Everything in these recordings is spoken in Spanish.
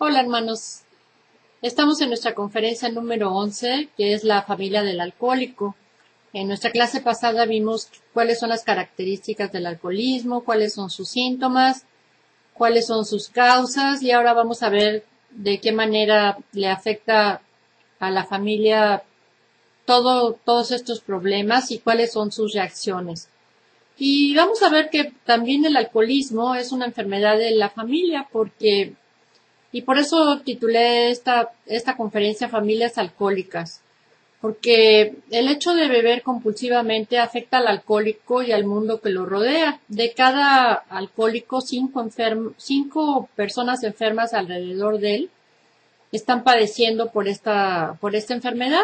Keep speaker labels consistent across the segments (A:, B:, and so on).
A: Hola hermanos, estamos en nuestra conferencia número 11, que es la familia del alcohólico. En nuestra clase pasada vimos cuáles son las características del alcoholismo, cuáles son sus síntomas, cuáles son sus causas y ahora vamos a ver de qué manera le afecta a la familia todos estos problemas y cuáles son sus reacciones. Y vamos a ver que también el alcoholismo es una enfermedad de la familia y por eso titulé esta conferencia Familias Alcohólicas, porque el hecho de beber compulsivamente afecta al alcohólico y al mundo que lo rodea. De cada alcohólico, cinco personas enfermas alrededor de él están padeciendo por esta enfermedad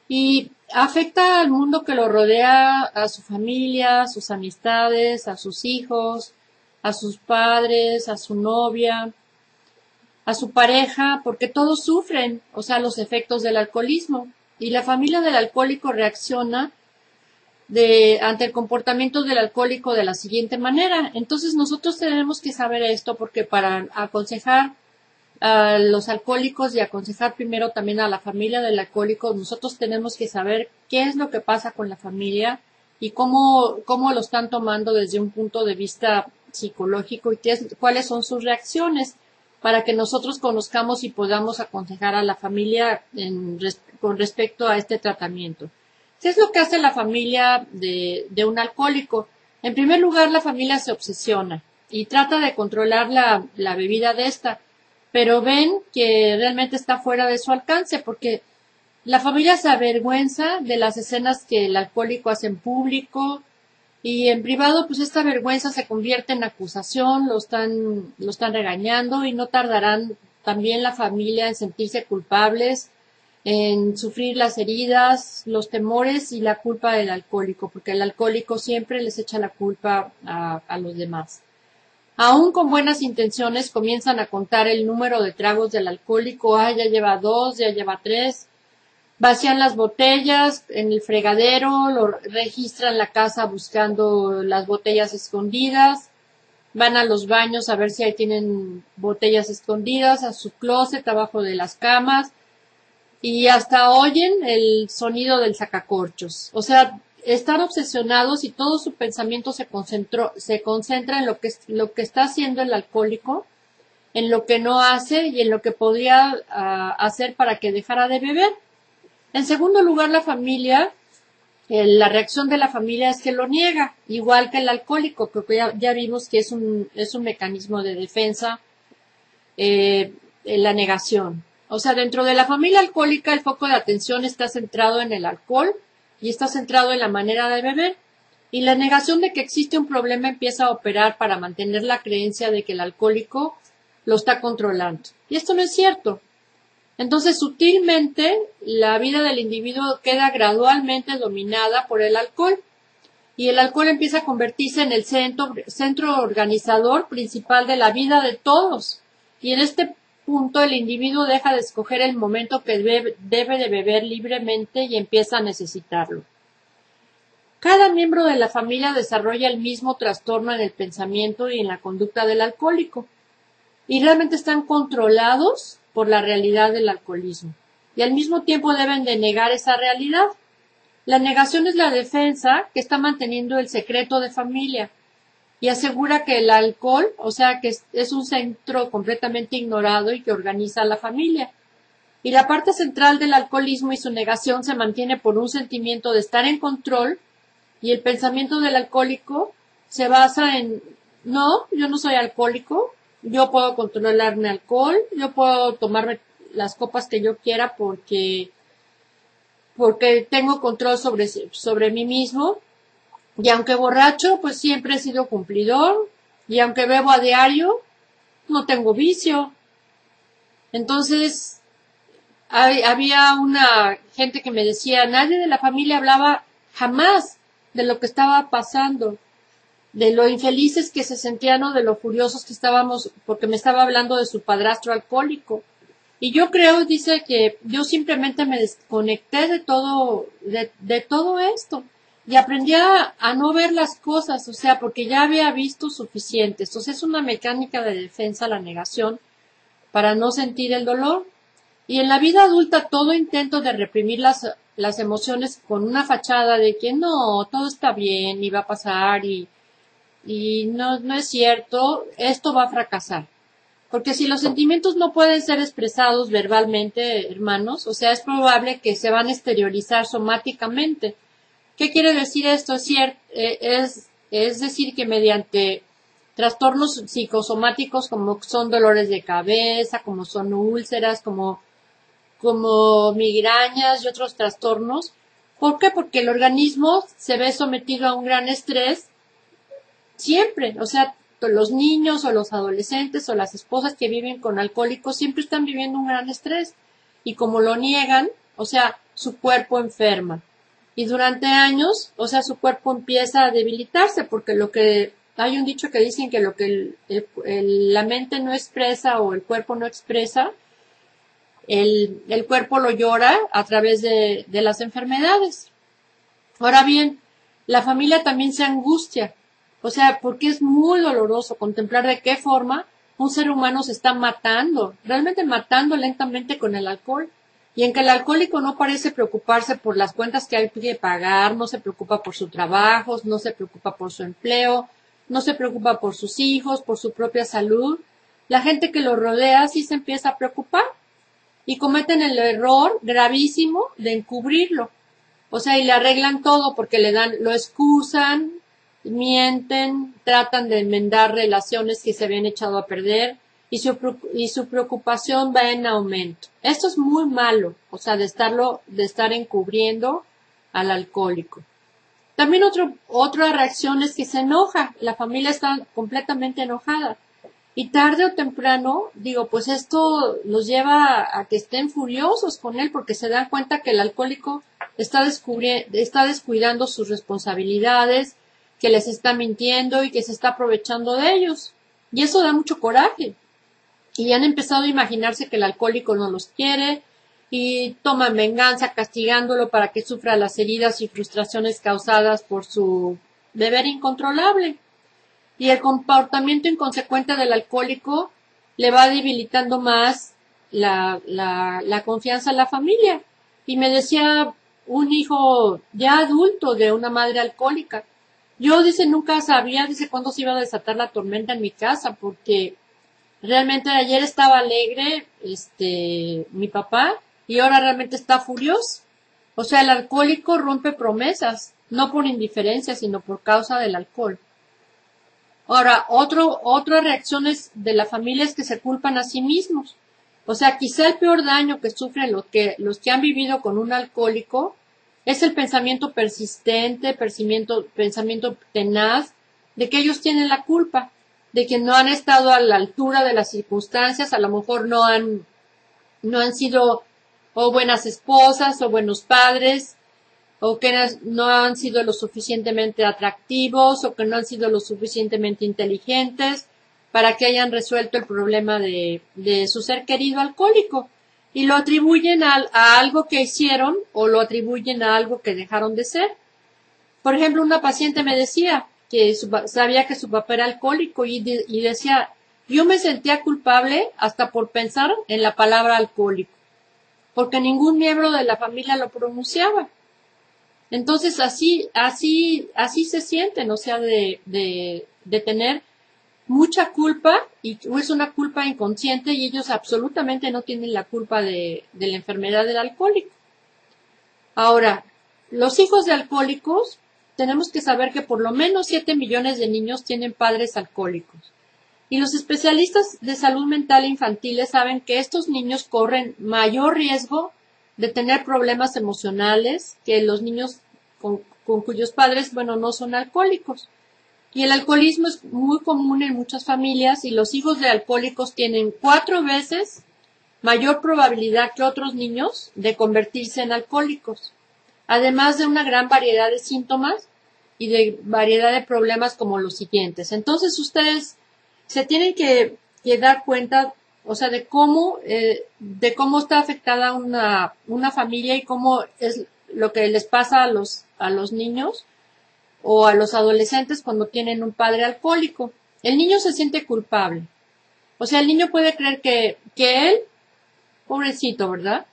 A: y afecta al mundo que lo rodea, a su familia, a sus amistades, a sus hijos, a sus padres, a su novia, a su pareja, porque todos sufren, los efectos del alcoholismo. Y la familia del alcohólico reacciona ante el comportamiento del alcohólico de la siguiente manera. Entonces nosotros tenemos que saber esto porque para aconsejar a los alcohólicos y aconsejar primero también a la familia del alcohólico, nosotros tenemos que saber qué es lo que pasa con la familia y cómo lo están tomando desde un punto de vista psicológico y cuáles son sus reacciones para que nosotros conozcamos y podamos aconsejar a la familia con respecto a este tratamiento. ¿Qué es lo que hace la familia de un alcohólico? En primer lugar, la familia se obsesiona y trata de controlar la bebida de esta, pero ven que realmente está fuera de su alcance porque la familia se avergüenza de las escenas que el alcohólico hace en público y en privado, pues esta vergüenza se convierte en acusación, lo están regañando y no tardarán también la familia en sentirse culpables, en sufrir las heridas, los temores y la culpa del alcohólico, porque el alcohólico siempre les echa la culpa a los demás. Aún con buenas intenciones comienzan a contar el número de tragos del alcohólico, ya lleva 2, ya lleva 3. Vacían las botellas en el fregadero, registran la casa buscando las botellas escondidas, van a los baños a ver si ahí tienen botellas escondidas, a su closet, abajo de las camas, y hasta oyen el sonido del sacacorchos. O sea, están obsesionados y todo su pensamiento se concentra en lo que está haciendo el alcohólico, en lo que no hace y en lo que podría hacer para que dejara de beber. En segundo lugar, la reacción de la familia es que lo niega, igual que el alcohólico, porque ya vimos que es un mecanismo de defensa, la negación. O sea, dentro de la familia alcohólica el foco de atención está centrado en el alcohol y está centrado en la manera de beber. Y la negación de que existe un problema empieza a operar para mantener la creencia de que el alcohólico lo está controlando. Y esto no es cierto. Entonces, sutilmente, la vida del individuo queda gradualmente dominada por el alcohol y el alcohol empieza a convertirse en el centro organizador principal de la vida de todos. Y en este punto el individuo deja de escoger el momento que debe de beber libremente y empieza a necesitarlo. Cada miembro de la familia desarrolla el mismo trastorno en el pensamiento y en la conducta del alcohólico y realmente están controlados por la realidad del alcoholismo y al mismo tiempo deben de negar esa realidad. La negación es la defensa que está manteniendo el secreto de familia y asegura que el alcohol, que es un centro completamente ignorado y que organiza a la familia. Y la parte central del alcoholismo y su negación se mantiene por un sentimiento de estar en control y el pensamiento del alcohólico se basa en, no, yo no soy alcohólico, yo puedo controlar mi alcohol, yo puedo tomarme las copas que yo quiera porque tengo control sobre mí mismo. Y aunque borracho, pues siempre he sido cumplidor. Y aunque bebo a diario, no tengo vicio. Entonces, había una gente que me decía, nadie de la familia hablaba jamás de lo que estaba pasando, de lo infelices que se sentían o de lo furiosos que estábamos, porque me estaba hablando de su padrastro alcohólico. Y yo creo, dice, que yo simplemente me desconecté de todo esto y aprendí a no ver las cosas, porque ya había visto suficiente. Entonces es una mecánica de defensa, la negación, para no sentir el dolor. Y en la vida adulta todo intento de reprimir las emociones con una fachada de que no, todo está bien y va a pasar y no es cierto, esto va a fracasar. Porque si los sentimientos no pueden ser expresados verbalmente, hermanos, o sea, es probable que se van a exteriorizar somáticamente. ¿Qué quiere decir esto? Es decir que mediante trastornos psicosomáticos como son dolores de cabeza, como son úlceras, como migrañas y otros trastornos. ¿Por qué? Porque el organismo se ve sometido a un gran estrés siempre. O sea, los niños o los adolescentes o las esposas que viven con alcohólicos siempre están viviendo un gran estrés. Y como lo niegan, o sea, su cuerpo enferma. Y durante años, o sea, su cuerpo empieza a debilitarse porque hay un dicho que dicen que lo que la mente no expresa o el cuerpo no expresa, el cuerpo lo llora a través de las enfermedades. Ahora bien, la familia también se angustia, o sea, porque es muy doloroso contemplar de qué forma un ser humano se está matando, realmente matando lentamente con el alcohol. Y en que el alcohólico no parece preocuparse por las cuentas que hay que pagar, no se preocupa por su trabajo, no se preocupa por su empleo, no se preocupa por sus hijos, por su propia salud. La gente que lo rodea sí se empieza a preocupar y cometen el error gravísimo de encubrirlo. O sea, y le arreglan todo porque lo excusan, mienten, tratan de enmendar relaciones que se habían echado a perder y su preocupación va en aumento. Esto es muy malo, o sea, de estar encubriendo al alcohólico. También otra reacción es que se enoja, la familia está completamente enojada. Y tarde o temprano, pues esto los lleva a que estén furiosos con él porque se dan cuenta que el alcohólico está descuidando sus responsabilidades, que les está mintiendo y que se está aprovechando de ellos. Y eso da mucho coraje. Y han empezado a imaginarse que el alcohólico no los quiere y toman venganza castigándolo para que sufra las heridas y frustraciones causadas por su beber incontrolable. Y el comportamiento inconsecuente del alcohólico le va debilitando más la confianza en la familia. Y me decía un hijo ya adulto de una madre alcohólica. Yo, nunca sabía, cuándo se iba a desatar la tormenta en mi casa, porque realmente ayer estaba alegre, mi papá, y ahora realmente está furioso. O sea, el alcohólico rompe promesas, no por indiferencia, sino por causa del alcohol. Ahora, otra reacción de la familia es que se culpan a sí mismos. O sea, quizá el peor daño que sufren los que han vivido con un alcohólico es el pensamiento persistente, pensamiento tenaz, de que ellos tienen la culpa, de que no han estado a la altura de las circunstancias, a lo mejor no han sido o buenas esposas o buenos padres, o que no han sido lo suficientemente atractivos, o que no han sido lo suficientemente inteligentes para que hayan resuelto el problema de su ser querido alcohólico. Y lo atribuyen a algo que hicieron o lo atribuyen a algo que dejaron de ser. Por ejemplo, una paciente me decía que sabía que su papá era alcohólico y decía, yo me sentía culpable hasta por pensar en la palabra alcohólico, porque ningún miembro de la familia lo pronunciaba. Entonces así se sienten, o sea, de tener mucha culpa, y es una culpa inconsciente y ellos absolutamente no tienen la culpa de la enfermedad del alcohólico. Ahora, los hijos de alcohólicos, tenemos que saber que por lo menos 7 millones de niños tienen padres alcohólicos. Y los especialistas de salud mental infantiles saben que estos niños corren mayor riesgo de tener problemas emocionales que los niños con cuyos padres, no son alcohólicos. Y el alcoholismo es muy común en muchas familias y los hijos de alcohólicos tienen 4 veces mayor probabilidad que otros niños de convertirse en alcohólicos, además de una gran variedad de síntomas y de variedad de problemas como los siguientes. Entonces ustedes se tienen que dar cuenta, o sea, de cómo está afectada una familia y cómo es lo que les pasa a los niños o a los adolescentes cuando tienen un padre alcohólico. El niño se siente culpable. O sea, el niño puede creer que él, pobrecito, ¿verdad?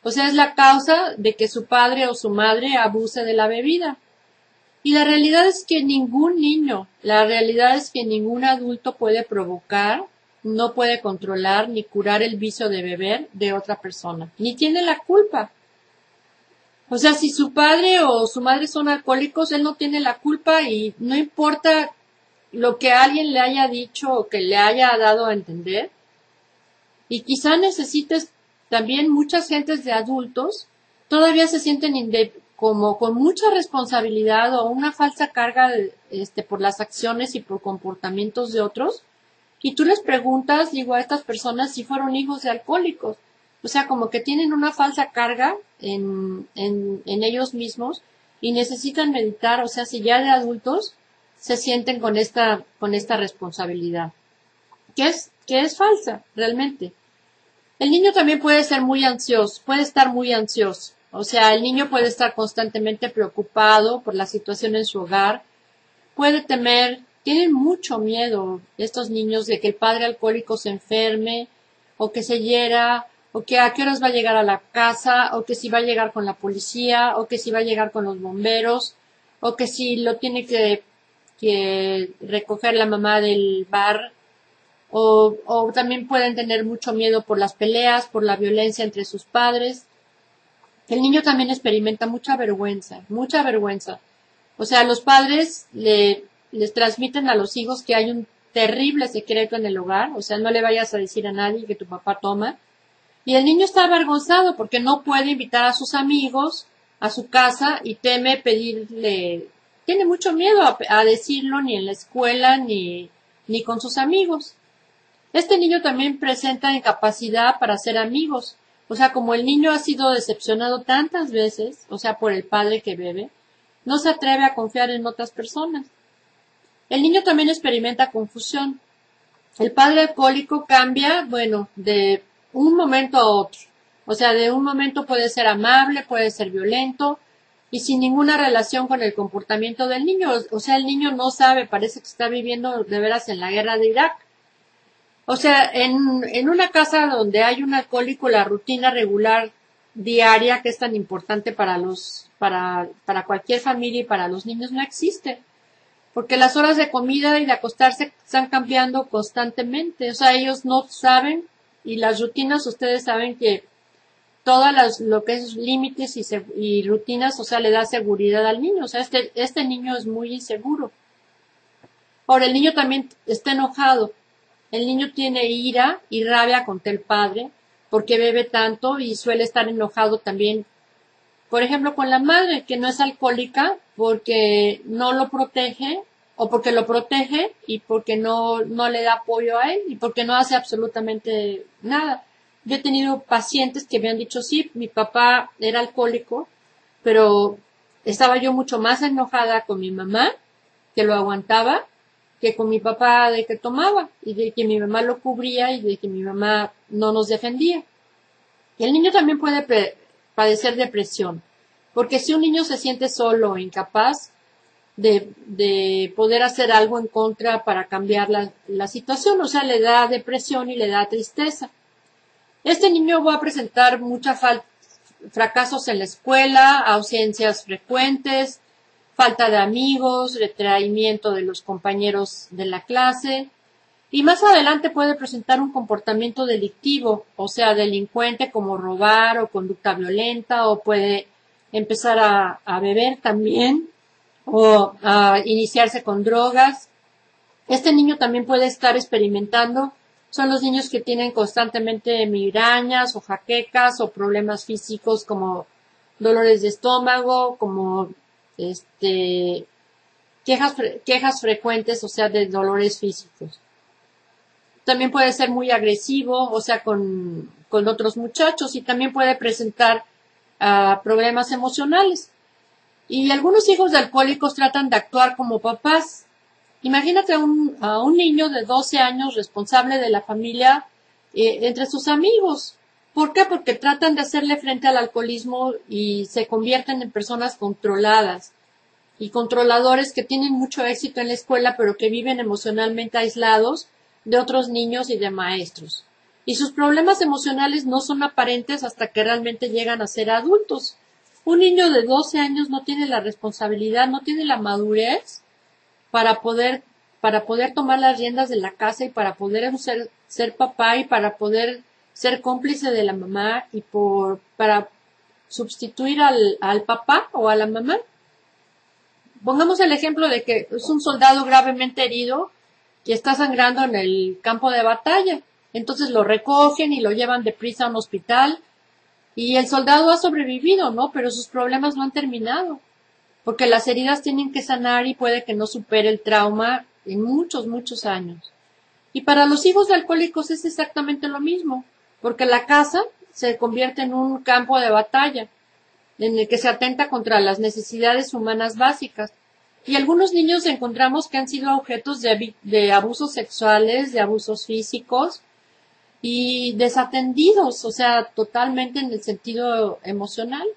A: O sea, es la causa de que su padre o su madre abuse de la bebida. Y la realidad es que ningún niño, la realidad es que ningún adulto puede provocar, no puede controlar ni curar el vicio de beber de otra persona, ni tiene la culpa. O sea, si su padre o su madre son alcohólicos, él no tiene la culpa y no importa lo que alguien le haya dicho o que le haya dado a entender. Y quizá necesites también muchas gentes de adultos todavía se sienten como con mucha responsabilidad o una falsa carga por las acciones y por comportamientos de otros. Y tú les preguntas, digo, a estas personas si fueron hijos de alcohólicos. O sea, como que tienen una falsa carga en ellos mismos y necesitan meditar, o sea, si ya de adultos se sienten con esta responsabilidad, que es falsa, realmente. El niño también puede ser muy ansioso, puede estar muy ansioso. O sea, el niño puede estar constantemente preocupado por la situación en su hogar, puede temer, tienen mucho miedo estos niños de que el padre alcohólico se enferme, o que se hiera, o que a qué horas va a llegar a la casa, o que si va a llegar con la policía, o que si va a llegar con los bomberos, o que si lo tiene que recoger la mamá del bar, o también pueden tener mucho miedo por las peleas, por la violencia entre sus padres. El niño también experimenta mucha vergüenza, mucha vergüenza. O sea, los padres les transmiten a los hijos que hay un terrible secreto en el hogar, o sea, no le vayas a decir a nadie que tu papá toma. Y el niño está avergonzado porque no puede invitar a sus amigos a su casa y teme pedirle, tiene mucho miedo a decirlo ni en la escuela ni con sus amigos. Este niño también presenta incapacidad para ser amigos. O sea, como el niño ha sido decepcionado tantas veces, o sea, por el padre que bebe, no se atreve a confiar en otras personas. El niño también experimenta confusión. El padre alcohólico cambia, bueno, de un momento a otro. O sea, de un momento puede ser amable, puede ser violento y sin ninguna relación con el comportamiento del niño. O sea, el niño no sabe, parece que está viviendo de veras en la guerra de Irak. O sea, en una casa donde hay un alcohólico, la rutina regular diaria que es tan importante para cualquier familia y para los niños no existe. Porque las horas de comida y de acostarse están cambiando constantemente. O sea, ellos no saben y las rutinas, ustedes saben que lo que es límites y rutinas, o sea, le da seguridad al niño. O sea, este niño es muy inseguro. Ahora, el niño también está enojado. El niño tiene ira y rabia contra el padre porque bebe tanto y suele estar enojado también, por ejemplo, con la madre que no es alcohólica porque no lo protege o porque lo protege y porque no le da apoyo a él y porque no hace absolutamente nada. Yo he tenido pacientes que me han dicho, sí, mi papá era alcohólico, pero estaba yo mucho más enojada con mi mamá, que lo aguantaba, que con mi papá de que tomaba y de que mi mamá lo cubría y de que mi mamá no nos defendía. Y el niño también puede padecer depresión, porque si un niño se siente solo o incapaz de poder hacer algo en contra para cambiar la situación, o sea, le da depresión y le da tristeza. Este niño va a presentar fracasos en la escuela, ausencias frecuentes, falta de amigos, retraimiento de los compañeros de la clase y más adelante puede presentar un comportamiento delictivo, o sea, delincuente como robar o conducta violenta o puede empezar a beber también o a iniciarse con drogas. Este niño también puede estar experimentando, son los niños que tienen constantemente migrañas o jaquecas o problemas físicos como dolores de estómago, como quejas frecuentes, o sea, de dolores físicos. También puede ser muy agresivo, o sea, con otros muchachos y también puede presentar problemas emocionales. Y algunos hijos de alcohólicos tratan de actuar como papás. Imagínate a un niño de 12 años responsable de la familia entre sus amigos. ¿Por qué? Porque tratan de hacerle frente al alcoholismo y se convierten en personas controladas y controladores que tienen mucho éxito en la escuela pero que viven emocionalmente aislados de otros niños y de maestros. Y sus problemas emocionales no son aparentes hasta que realmente llegan a ser adultos. Un niño de 12 años no tiene la responsabilidad, no tiene la madurez para poder tomar las riendas de la casa y para poder ser papá y para poder ser cómplice de la mamá y para sustituir al papá o a la mamá. Pongamos el ejemplo de que es un soldado gravemente herido y está sangrando en el campo de batalla. Entonces lo recogen y lo llevan deprisa a un hospital y el soldado ha sobrevivido, ¿no? Pero sus problemas no han terminado, porque las heridas tienen que sanar y puede que no supere el trauma en muchos, muchos años. Y para los hijos de alcohólicos es exactamente lo mismo, porque la casa se convierte en un campo de batalla, en el que se atenta contra las necesidades humanas básicas. Y algunos niños encontramos que han sido objetos de abusos sexuales, de abusos físicos y desatendidos, o sea, totalmente en el sentido emocional.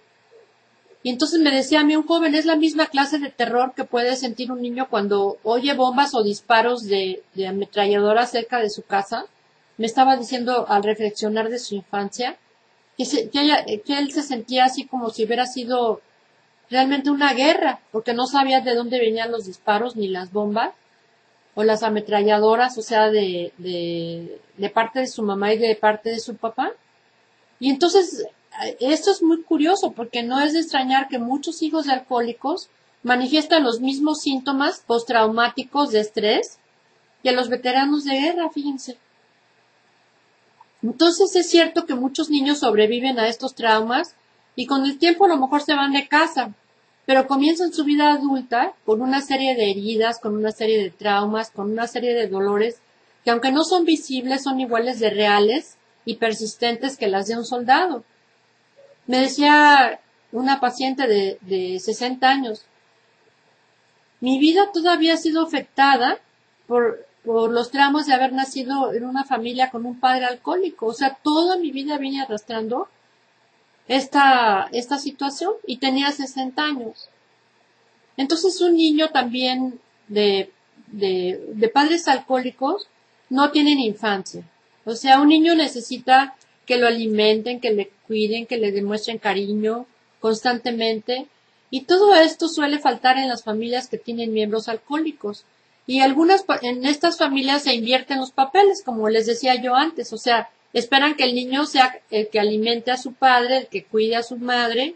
A: Y entonces me decía a mí un joven, es la misma clase de terror que puede sentir un niño cuando oye bombas o disparos de ametralladora cerca de su casa. Me estaba diciendo al reflexionar de su infancia que él se sentía así como si hubiera sido realmente una guerra, porque no sabía de dónde venían los disparos ni las bombas o las ametralladoras, o sea, de parte de su mamá y de parte de su papá. Y entonces, esto es muy curioso, porque no es de extrañar que muchos hijos de alcohólicos manifiestan los mismos síntomas postraumáticos de estrés que los veteranos de guerra, fíjense. Entonces es cierto que muchos niños sobreviven a estos traumas y con el tiempo a lo mejor se van de casa, pero comienzan su vida adulta con una serie de heridas, con una serie de traumas, con una serie de dolores que aunque no son visibles son iguales de reales y persistentes que las de un soldado. Me decía una paciente de 60 años, mi vida todavía ha sido afectada por los traumas de haber nacido en una familia con un padre alcohólico. O sea, toda mi vida vine arrastrando esta situación y tenía 60 años. Entonces un niño también de padres alcohólicos no tienen infancia. O sea, un niño necesita que lo alimenten, que le cuiden, que le demuestren cariño constantemente. Y todo esto suele faltar en las familias que tienen miembros alcohólicos. Y en estas familias se invierten los papeles, como les decía yo antes. O sea, esperan que el niño sea el que alimente a su padre, el que cuide a su madre.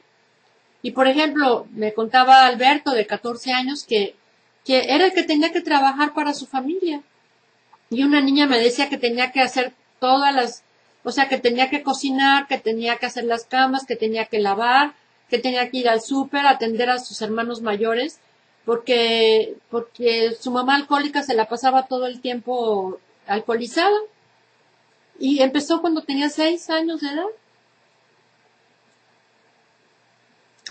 A: Y por ejemplo, me contaba Alberto, de 14 años, que era el que tenía que trabajar para su familia. Y una niña me decía que tenía que hacer o sea, que tenía que cocinar, que tenía que hacer las camas, que tenía que lavar, que tenía que ir al súper, atender a sus hermanos mayores, porque su mamá alcohólica se la pasaba todo el tiempo alcoholizada. Y empezó cuando tenía 6 años de edad.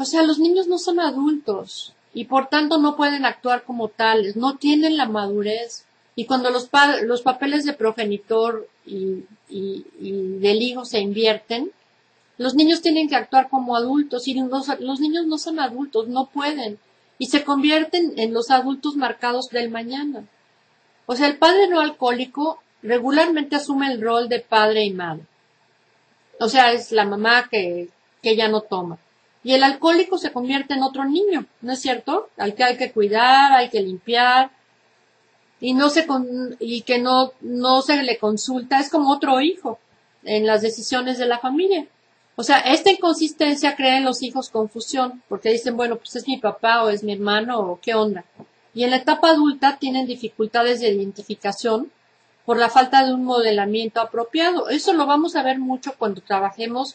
A: O sea, los niños no son adultos y por tanto no pueden actuar como tales, no tienen la madurez. Y cuando los papeles de progenitor y del hijo se invierten, los niños tienen que actuar como adultos y los niños no son adultos, no pueden. Y se convierten en los adultos marcados del mañana. O sea, el padre no alcohólico regularmente asume el rol de padre y madre. O sea, es la mamá que ya no toma. Y el alcohólico se convierte en otro niño, ¿no es cierto? Al que hay que cuidar, hay que limpiar, y que no se le consulta, es como otro hijo en las decisiones de la familia. O sea, esta inconsistencia crea en los hijos confusión, porque dicen, bueno, pues es mi papá o es mi hermano o qué onda. Y en la etapa adulta tienen dificultades de identificación por la falta de un modelamiento apropiado. Eso lo vamos a ver mucho cuando trabajemos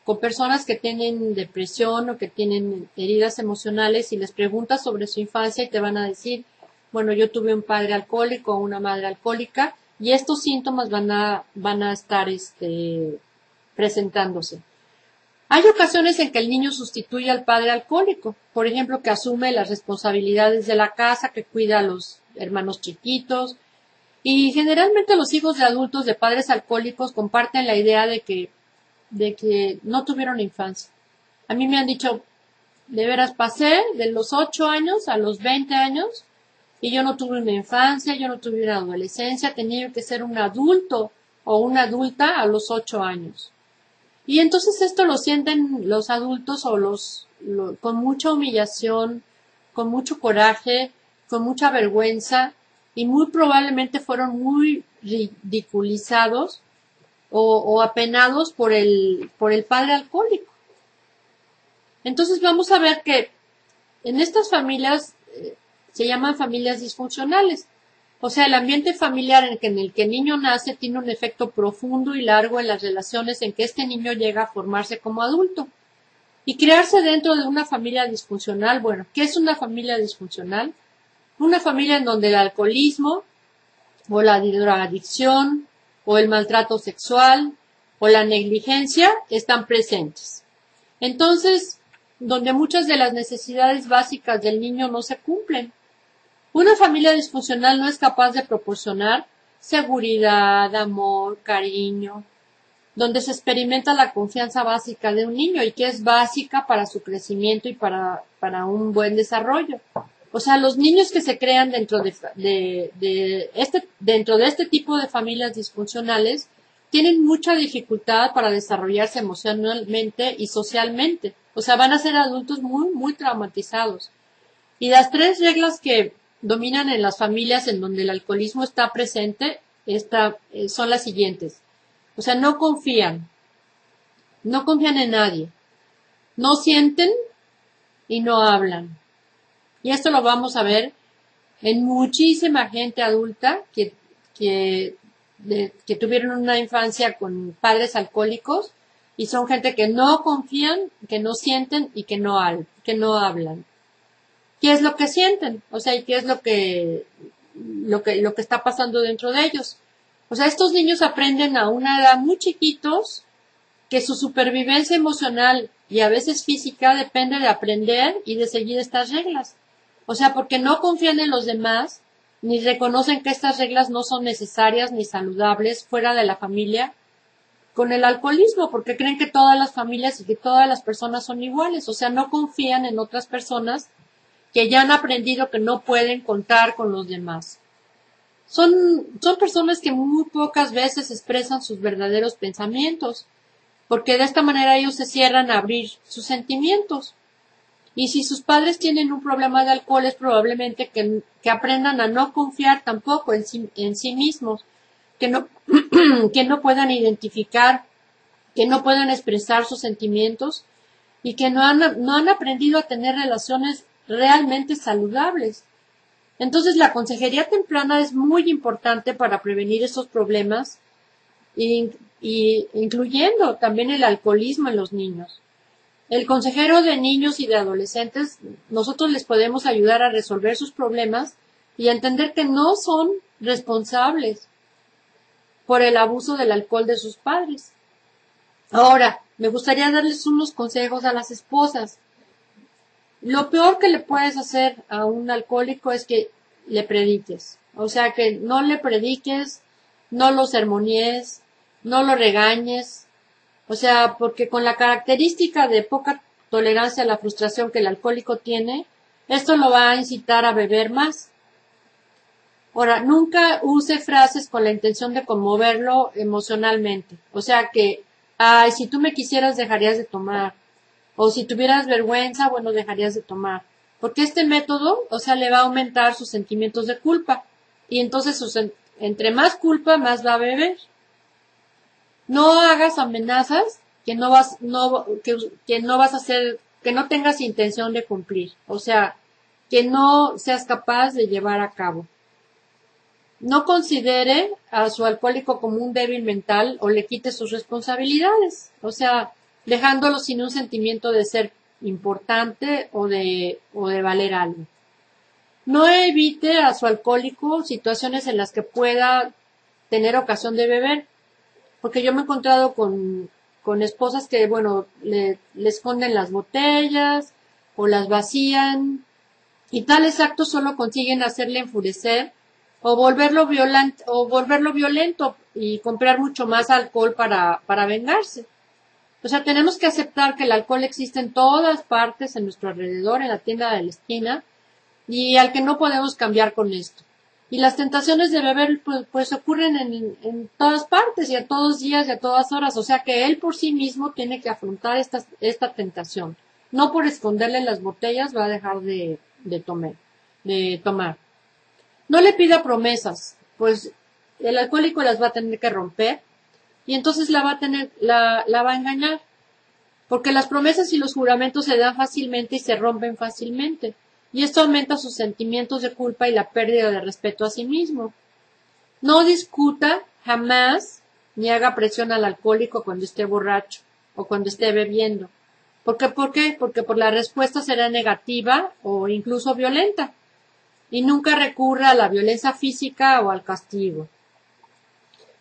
A: con personas que tienen depresión o que tienen heridas emocionales y les preguntas sobre su infancia y te van a decir, bueno, yo tuve un padre alcohólico o una madre alcohólica y estos síntomas van a estar presentándose. Hay ocasiones en que el niño sustituye al padre alcohólico, por ejemplo, que asume las responsabilidades de la casa, que cuida a los hermanos chiquitos, y generalmente los hijos de adultos de padres alcohólicos comparten la idea de que no tuvieron infancia. A mí me han dicho, de veras pasé de los 8 años a los 20 años y yo no tuve una infancia, yo no tuve una adolescencia, tenía que ser un adulto o una adulta a los 8 años. Y entonces esto lo sienten los adultos o con mucha humillación, con mucho coraje, con mucha vergüenza, y muy probablemente fueron muy ridiculizados o apenados por el padre alcohólico. Entonces vamos a ver que en estas familias se llaman familias disfuncionales. O sea, el ambiente familiar en el que el niño nace tiene un efecto profundo y largo en las relaciones en que este niño llega a formarse como adulto. Y crearse dentro de una familia disfuncional, bueno, ¿qué es una familia disfuncional? Una familia en donde el alcoholismo, o la drogadicción, o el maltrato sexual, o la negligencia están presentes. Entonces, donde muchas de las necesidades básicas del niño no se cumplen. Una familia disfuncional no es capaz de proporcionar seguridad, amor, cariño, donde se experimenta la confianza básica de un niño y que es básica para su crecimiento y para un buen desarrollo. O sea, los niños que se crean dentro de este tipo de familias disfuncionales tienen mucha dificultad para desarrollarse emocionalmente y socialmente. O sea, van a ser adultos muy, muy traumatizados. Y las 3 reglas que dominan en las familias en donde el alcoholismo está presente son las siguientes. O sea, no confían en nadie, no sienten y no hablan. Y esto lo vamos a ver en muchísima gente adulta que tuvieron una infancia con padres alcohólicos y son gente que no confían, que no sienten y que no hablan. ¿Qué es lo que sienten? O sea, ¿y qué es lo que está pasando dentro de ellos? O sea, estos niños aprenden a una edad muy chiquitos que su supervivencia emocional y a veces física depende de aprender y de seguir estas reglas. O sea, porque no confían en los demás, ni reconocen que estas reglas no son necesarias ni saludables fuera de la familia, con el alcoholismo, porque creen que todas las familias y que todas las personas son iguales. O sea, no confían en otras personas que ya han aprendido que no pueden contar con los demás. Son personas que muy pocas veces expresan sus verdaderos pensamientos, porque de esta manera ellos se cierran a abrir sus sentimientos. Y si sus padres tienen un problema de alcohol, es probablemente que aprendan a no confiar tampoco en sí mismos, que no puedan identificar, que no puedan expresar sus sentimientos y que no han aprendido a tener relaciones realmente saludables. Entonces, la consejería temprana es muy importante para prevenir esos problemas y incluyendo también el alcoholismo en los niños. El consejero de niños y de adolescentes, nosotros les podemos ayudar a resolver sus problemas y a entender que no son responsables por el abuso del alcohol de sus padres. Ahora, me gustaría darles unos consejos a las esposas. Lo peor que le puedes hacer a un alcohólico es que le prediques. O sea, que no le prediques, no lo sermoníes, no lo regañes. O sea, porque con la característica de poca tolerancia a la frustración que el alcohólico tiene, esto lo va a incitar a beber más. Ahora, nunca use frases con la intención de conmoverlo emocionalmente. O sea que, ay, si tú me quisieras dejarías de tomar. O si tuvieras vergüenza, bueno, dejarías de tomar. Porque este método, o sea, le va a aumentar sus sentimientos de culpa. Y entonces, entre más culpa, más va a beber. No hagas amenazas que no vas a hacer, que no tengas intención de cumplir. O sea, que no seas capaz de llevar a cabo. No considere a su alcohólico como un débil mental o le quite sus responsabilidades. O sea, dejándolo sin un sentimiento de ser importante o de valer algo. No evite a su alcohólico situaciones en las que pueda tener ocasión de beber, porque yo me he encontrado con esposas que, bueno, le esconden las botellas o las vacían, y tales actos solo consiguen hacerle enfurecer o volverlo violento y comprar mucho más alcohol para vengarse. O sea, tenemos que aceptar que el alcohol existe en todas partes en nuestro alrededor, en la tienda de la esquina, y al que no podemos cambiar con esto. Y las tentaciones de beber pues ocurren en todas partes y a todos días y a todas horas, o sea que él por sí mismo tiene que afrontar esta tentación. No por esconderle las botellas va a dejar de tomar. No le pida promesas, pues el alcohólico las va a tener que romper y entonces la va a engañar, porque las promesas y los juramentos se dan fácilmente y se rompen fácilmente, y esto aumenta sus sentimientos de culpa y la pérdida de respeto a sí mismo. No discuta jamás ni haga presión al alcohólico cuando esté borracho o cuando esté bebiendo. ¿Por qué? Porque por la respuesta será negativa o incluso violenta. Y nunca recurra a la violencia física o al castigo.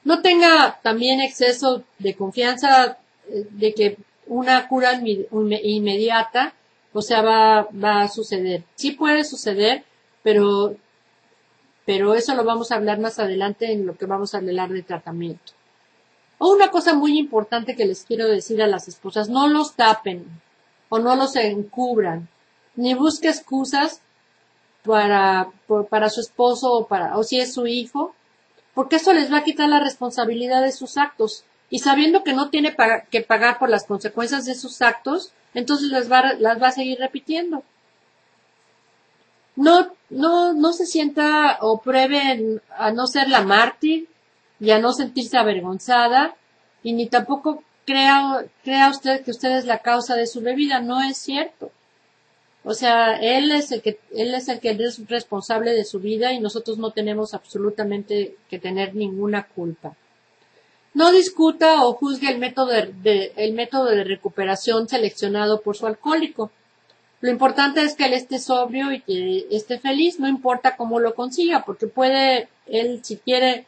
A: No tenga también exceso de confianza de que una cura inmediata, o sea, va a suceder. Sí puede suceder, pero eso lo vamos a hablar más adelante en lo que vamos a hablar de tratamiento. Una cosa muy importante que les quiero decir a las esposas, no los tapen o no los encubran, ni busque excusas para su esposo o si es su hijo, porque eso les va a quitar la responsabilidad de sus actos. Y sabiendo que no tiene que pagar por las consecuencias de sus actos, entonces las va a seguir repitiendo. No se sienta o pruebe a no ser la mártir y a no sentirse avergonzada, y ni tampoco crea usted que usted es la causa de su bebida. No es cierto. O sea, él es el que es responsable de su vida y nosotros no tenemos absolutamente que tener ninguna culpa. No discuta o juzgue el método de recuperación seleccionado por su alcohólico. Lo importante es que él esté sobrio y que esté feliz, no importa cómo lo consiga, porque puede él, si quiere,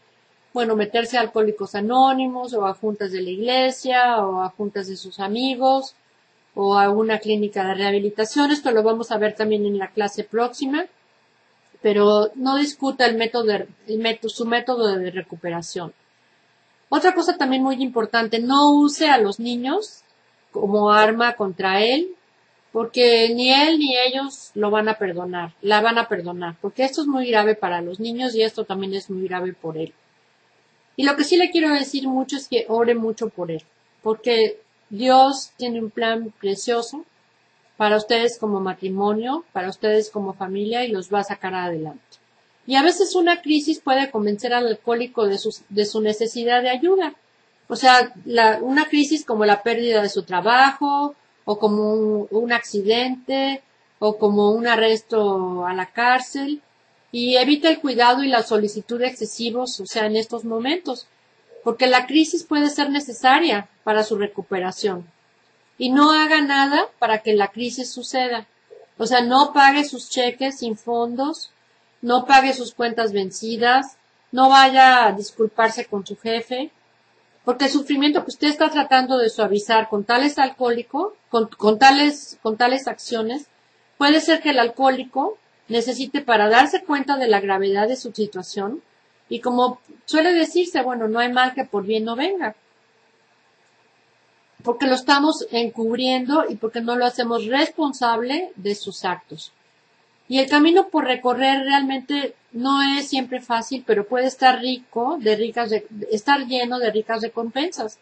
A: meterse a Alcohólicos Anónimos o a juntas de la iglesia o a juntas de sus amigos o a una clínica de rehabilitación. Esto lo vamos a ver también en la clase próxima, pero no discuta su método de recuperación. Otra cosa también muy importante, no use a los niños como arma contra él, porque ni él ni ellos la van a perdonar, porque esto es muy grave para los niños y esto también es muy grave por él. Y lo que sí le quiero decir mucho es que ore mucho por él, porque Dios tiene un plan precioso para ustedes como matrimonio, para ustedes como familia, y los va a sacar adelante. Y a veces una crisis puede convencer al alcohólico de su necesidad de ayuda. O sea, una crisis como la pérdida de su trabajo, o como un accidente, o como un arresto a la cárcel, y evita el cuidado y la solicitud excesivos, o sea, en estos momentos, porque la crisis puede ser necesaria para su recuperación. Y no haga nada para que la crisis suceda. O sea, no pague sus cheques sin fondos, no pague sus cuentas vencidas, no vaya a disculparse con su jefe, porque el sufrimiento que usted está tratando de suavizar con tales acciones, puede ser que el alcohólico necesite para darse cuenta de la gravedad de su situación, y como suele decirse, no hay mal que por bien no venga, porque lo estamos encubriendo y porque no lo hacemos responsable de sus actos. Y el camino por recorrer realmente no es siempre fácil, pero puede estar estar lleno de ricas recompensas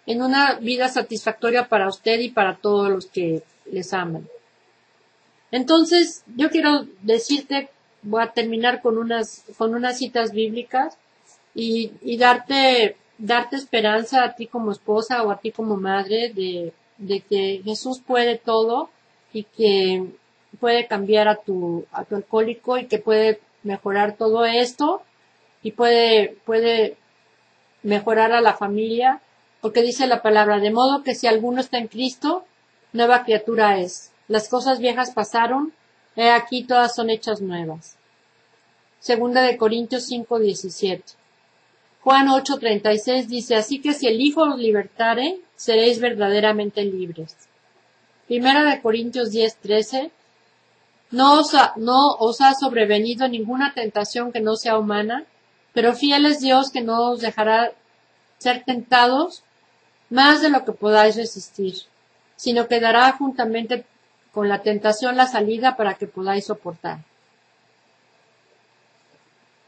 A: en una vida satisfactoria para usted y para todos los que les aman. Entonces, yo quiero decirte, voy a terminar con unas citas bíblicas y darte esperanza a ti como esposa o a ti como madre de que Jesús puede todo y que puede cambiar a tu alcohólico y que puede mejorar todo esto y puede mejorar a la familia, porque dice la palabra, de modo que si alguno está en Cristo, nueva criatura es. Las cosas viejas pasaron, he aquí todas son hechas nuevas. Segunda de Corintios 5:17. Juan 8:36 dice, así que si el Hijo os libertare, seréis verdaderamente libres. Primera de Corintios 10:13, no os ha sobrevenido ninguna tentación que no sea humana, pero fiel es Dios que no os dejará ser tentados más de lo que podáis resistir, sino que dará juntamente con la tentación la salida para que podáis soportar.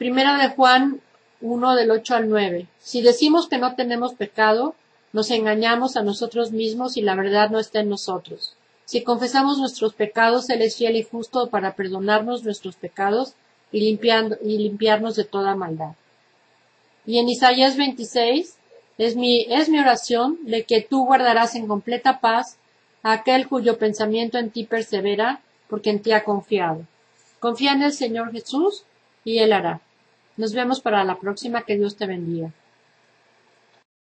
A: Primera de Juan 1 del 8 al 9. Si decimos que no tenemos pecado, nos engañamos a nosotros mismos y la verdad no está en nosotros. Si confesamos nuestros pecados, Él es fiel y justo para perdonarnos nuestros pecados y limpiarnos de toda maldad. Y en Isaías 26 es mi oración de que tú guardarás en completa paz a aquel cuyo pensamiento en ti persevera, porque en ti ha confiado. Confía en el Señor Jesús y Él hará. Nos vemos para la próxima. Que Dios te bendiga.